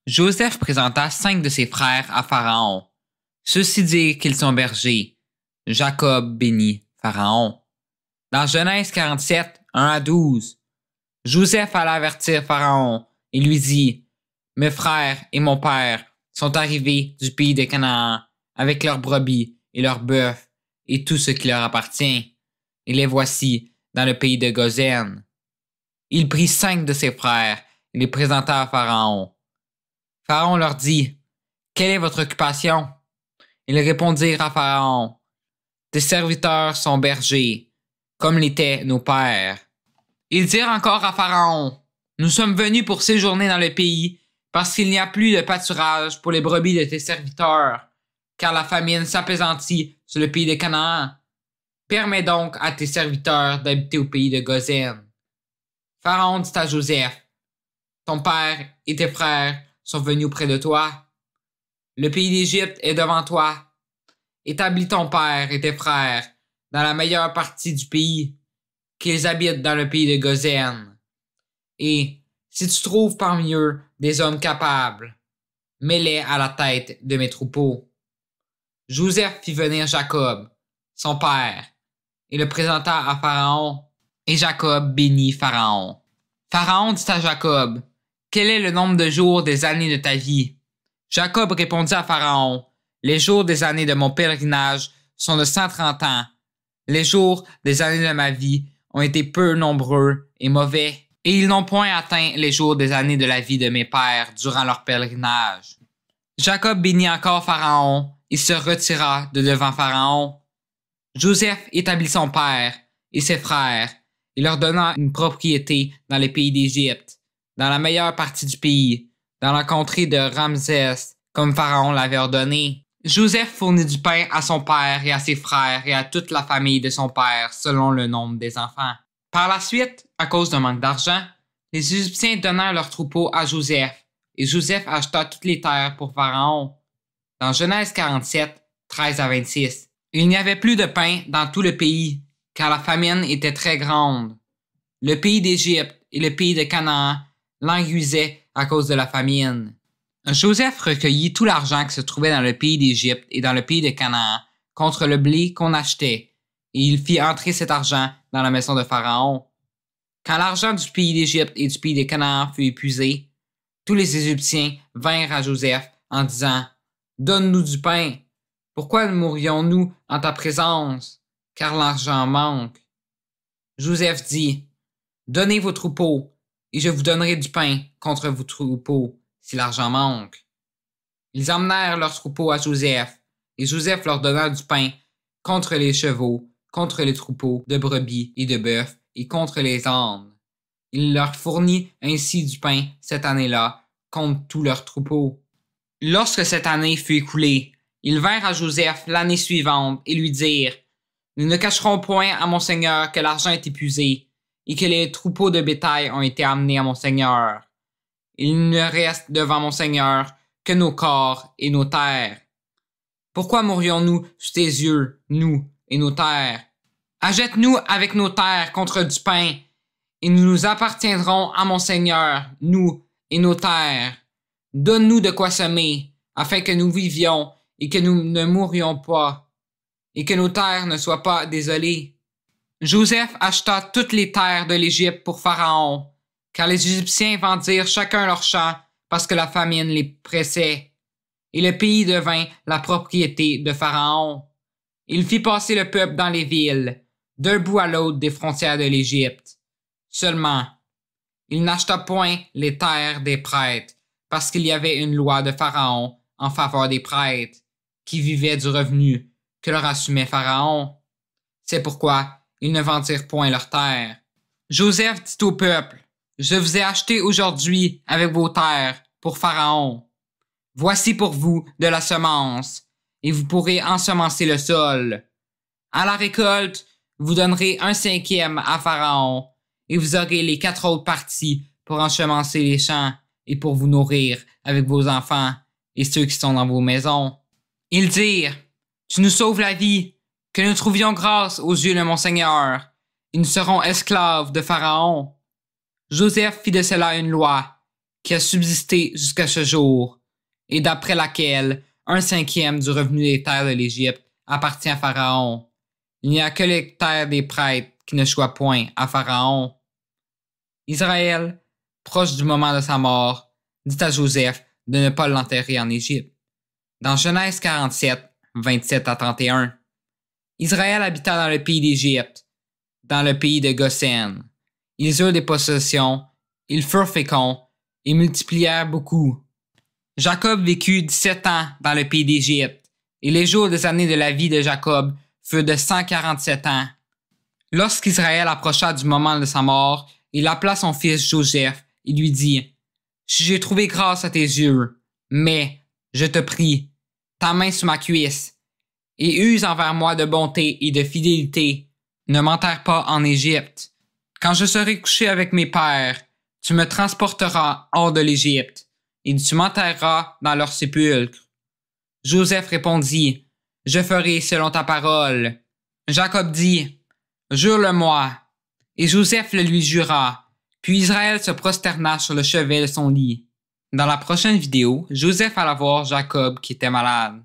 Joseph présenta 5 de ses frères à Pharaon. Ceux-ci dirent qu'ils sont bergers. Jacob bénit Pharaon. Dans Genèse 47, 1 à 12, Joseph alla avertir Pharaon et lui dit: Mes frères et mon père sont arrivés du pays de Canaan avec leurs brebis et leurs bœufs et tout ce qui leur appartient. Et les voici dans le pays de Goshen. Il prit 5 de ses frères et les présenta à Pharaon. Pharaon leur dit: Quelle est votre occupation? Ils répondirent à Pharaon: Tes serviteurs sont bergers, comme l'étaient nos pères. Ils dirent encore à Pharaon: Nous sommes venus pour séjourner dans le pays, parce qu'il n'y a plus de pâturage pour les brebis de tes serviteurs, car la famine s'appesantit sur le pays de Canaan. Permets donc à tes serviteurs d'habiter au pays de Goshen. Pharaon dit à Joseph: Ton père et tes frères sont venus auprès de toi. Le pays d'Égypte est devant toi. Établis ton père et tes frères dans la meilleure partie du pays, qu'ils habitent dans le pays de Goshen. Et, si tu trouves parmi eux des hommes capables, mets-les à la tête de mes troupeaux. Joseph fit venir Jacob, son père, et le présenta à Pharaon, et Jacob bénit Pharaon. Pharaon dit à Jacob: Quel est le nombre de jours des années de ta vie? Jacob répondit à Pharaon: Les jours des années de mon pèlerinage sont de 130 ans. Les jours des années de ma vie ont été peu nombreux et mauvais, et ils n'ont point atteint les jours des années de la vie de mes pères durant leur pèlerinage. Jacob bénit encore Pharaon et se retira de devant Pharaon. Joseph établit son père et ses frères et leur donna une propriété dans les pays d'Égypte, dans la meilleure partie du pays, dans la contrée de Ramsès, comme Pharaon l'avait ordonné. Joseph fournit du pain à son père et à ses frères et à toute la famille de son père selon le nombre des enfants. Par la suite, à cause d'un manque d'argent, les Égyptiens donnèrent leurs troupeaux à Joseph, et Joseph acheta toutes les terres pour Pharaon. Dans Genèse 47, 13 à 26, il n'y avait plus de pain dans tout le pays, car la famine était très grande. Le pays d'Égypte et le pays de Canaan languissaient à cause de la famine. Joseph recueillit tout l'argent qui se trouvait dans le pays d'Égypte et dans le pays de Canaan contre le blé qu'on achetait, et il fit entrer cet argent dans la maison de Pharaon. Quand l'argent du pays d'Égypte et du pays de Canaan fut épuisé, tous les Égyptiens vinrent à Joseph en disant: Donne-nous du pain. Pourquoi mourrions-nous en ta présence? Car l'argent manque. Joseph dit: Donnez vos troupeaux, et je vous donnerai du pain contre vos troupeaux, si l'argent manque. Ils emmenèrent leurs troupeaux à Joseph, et Joseph leur donna du pain contre les chevaux, contre les troupeaux de brebis et de bœufs, et contre les ânes. Il leur fournit ainsi du pain cette année-là, contre tous leurs troupeaux. Lorsque cette année fut écoulée, ils vinrent à Joseph l'année suivante et lui dirent: Nous ne cacherons point à mon seigneur que l'argent est épuisé, et que les troupeaux de bétail ont été amenés à mon seigneur. Il ne reste devant mon seigneur que nos corps et nos terres. Pourquoi mourrions-nous sous tes yeux, nous et nos terres? Achète-nous avec nos terres contre du pain, et nous nous appartiendrons à mon seigneur, nous et nos terres. Donne-nous de quoi semer, afin que nous vivions et que nous ne mourions pas, et que nos terres ne soient pas désolées. Joseph acheta toutes les terres de l'Égypte pour Pharaon, car les Égyptiens vendirent chacun leur champ parce que la famine les pressait, et le pays devint la propriété de Pharaon. Il fit passer le peuple dans les villes, d'un bout à l'autre des frontières de l'Égypte. Seulement, il n'acheta point les terres des prêtres, parce qu'il y avait une loi de Pharaon en faveur des prêtres, qui vivaient du revenu que leur assumait Pharaon. C'est pourquoi ils ne vendirent point leurs terres. Joseph dit au peuple: Je vous ai acheté aujourd'hui avec vos terres pour Pharaon. Voici pour vous de la semence, et vous pourrez ensemencer le sol. À la récolte, vous donnerez 1/5 à Pharaon, et vous aurez les 4 autres parties pour ensemencer les champs et pour vous nourrir avec vos enfants et ceux qui sont dans vos maisons. Ils dirent: Tu nous sauves la vie, que nous trouvions grâce aux yeux de mon Seigneur, et nous serons esclaves de Pharaon. Joseph fit de cela une loi, qui a subsisté jusqu'à ce jour, et d'après laquelle 1/5 du revenu des terres de l'Égypte appartient à Pharaon. Il n'y a que les terres des prêtres qui ne choient point à Pharaon. Israël, proche du moment de sa mort, dit à Joseph de ne pas l'enterrer en Égypte. Dans Genèse 47, 27 à 31, Israël habita dans le pays d'Égypte, dans le pays de Goshen. Ils eurent des possessions, ils furent féconds et multiplièrent beaucoup. Jacob vécut 17 ans dans le pays d'Égypte, et les jours des années de la vie de Jacob furent de 147 ans. Lorsqu'Israël approcha du moment de sa mort, il appela son fils Joseph et lui dit: « Si j'ai trouvé grâce à tes yeux, mais, je te prie, ta main sous ma cuisse, et use envers moi de bonté et de fidélité. Ne m'enterre pas en Égypte. Quand je serai couché avec mes pères, tu me transporteras hors de l'Égypte, et tu m'enterreras dans leur sépulcre. » Joseph répondit: « Je ferai selon ta parole. » Jacob dit: « Jure-le-moi. » Et Joseph le lui jura. Puis Israël se prosterna sur le chevet de son lit. Dans la prochaine vidéo, Joseph alla voir Jacob qui était malade.